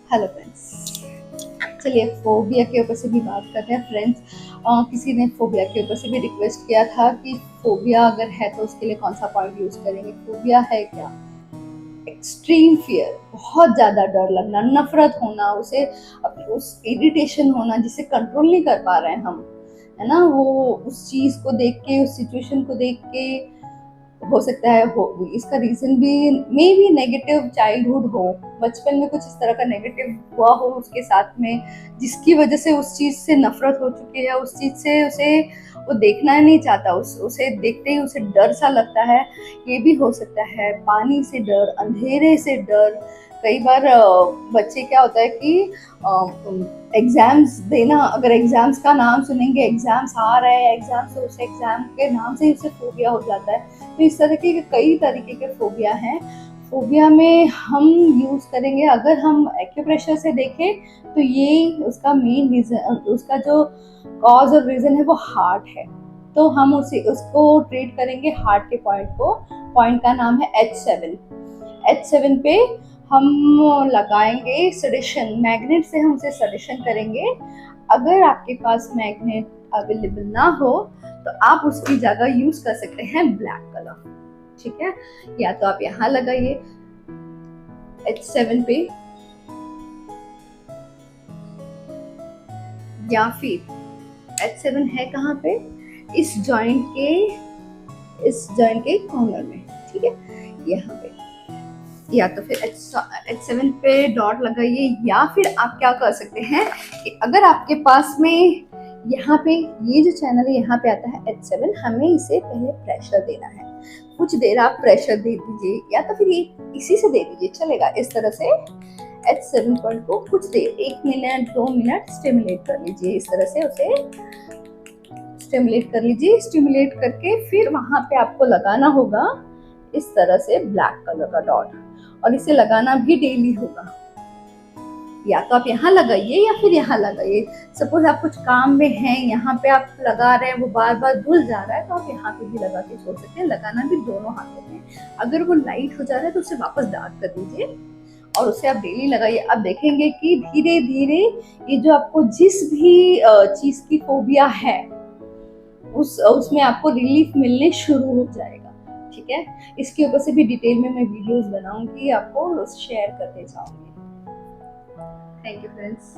Hello friends, चलिए phobia के ऊपर से भी बात करते हैं फ्रेंड्स। किसी ने फोबिया के ऊपर से भी रिक्वेस्ट किया था कि फोबिया अगर है तो उसके लिए कौन सा पॉइंट यूज करेंगे। फोबिया है क्या? एक्सट्रीम फियर, बहुत ज्यादा डर लगना, नफरत होना, उसे उस इरिटेशन होना जिसे कंट्रोल नहीं कर पा रहे हैं हम, है ना। वो उस चीज को देख के, उस सिचुएशन को देख के हो सकता है हो इसका रीजन भी मे भी नेगेटिव चाइल्डहुड हो, बचपन में कुछ इस तरह का नेगेटिव हुआ हो उसके साथ में, जिसकी वजह से उस चीज से नफरत हो चुकी है, उस चीज से उसे वो देखना नहीं चाहता, उसे देखते ही उसे डर सा लगता है। ये भी हो सकता है पानी से डर, अंधेरे से डर। कई बार बच्चे क्या होता है कि एग्जाम्स देना, अगर एग्जाम्स का नाम सुनेंगे, एग्जाम्स आ रहे हैं, एग्जाम से उसे एग्जाम के नाम से ही उसे फोबिया हो जाता है। तो इस तरह के कई तरीके के फोबिया हैं। फोबिया में हम यूज करेंगे, अगर हम एक्यूप्रेशर से देखें तो ये उसका मेन रीजन, उसका जो कॉज और रीजन है वो हार्ट है। तो हम उसको ट्रीट करेंगे हार्ट के पॉइंट को। पॉइंट का नाम है H7। H7 पे हम लगाएंगे सडिशन, मैग्नेट से हम उसे सडिशन करेंगे। अगर आपके पास मैग्नेट अवेलेबल ना हो तो आप उसकी जगह यूज कर सकते हैं ब्लैक कलर, ठीक है। या तो आप यहाँ लगाइए H7 पे, या फिर H7 है कहाँ पे, इस जॉइंट के कॉर्नर में, ठीक है, यहाँ पे। या तो फिर H7 पे डॉट लगाइए, या फिर आप क्या कर सकते हैं कि अगर आपके पास में यहाँ पे ये जो चैनल है यहाँ पे आता है H7, हमें इसे पहले प्रेशर देना है। कुछ देर आप प्रेशर दे दीजिए, या तो फिर ये इसी से दे दीजिए, चलेगा। इस तरह से H7 पॉइंट को कुछ देर, 1 मिनट 2 मिनट स्टिमुलेट कर लीजिए। इस तरह से उसे स्टिमुलेट कर लीजिए। स्टिमुलेट करके फिर वहां पे आपको लगाना होगा इस तरह से ब्लैक कलर का डॉट, और इसे लगाना भी डेली होगा। या तो आप यहाँ लगाइए या फिर यहाँ लगाइए। सपोज आप कुछ काम में हैं, यहाँ पे आप लगा रहे हैं, वो बार बार धुल जा रहा है, तो आप यहाँ पे भी लगा के छोड़ सकते हैं। लगाना भी दोनों हाथों में। अगर वो लाइट हो जा रहा है तो उसे वापस डार्क कर दीजिए और उसे आप डेली लगाइए। आप देखेंगे कि धीरे धीरे ये जो आपको जिस भी चीज की फोबिया है उसमें आपको रिलीफ मिलने शुरू हो जाएगा, ठीक है। इसके ऊपर से भी डिटेल में मैं वीडियोस बनाऊंगी, आपको शेयर करते जाऊंगी। Thank you friends.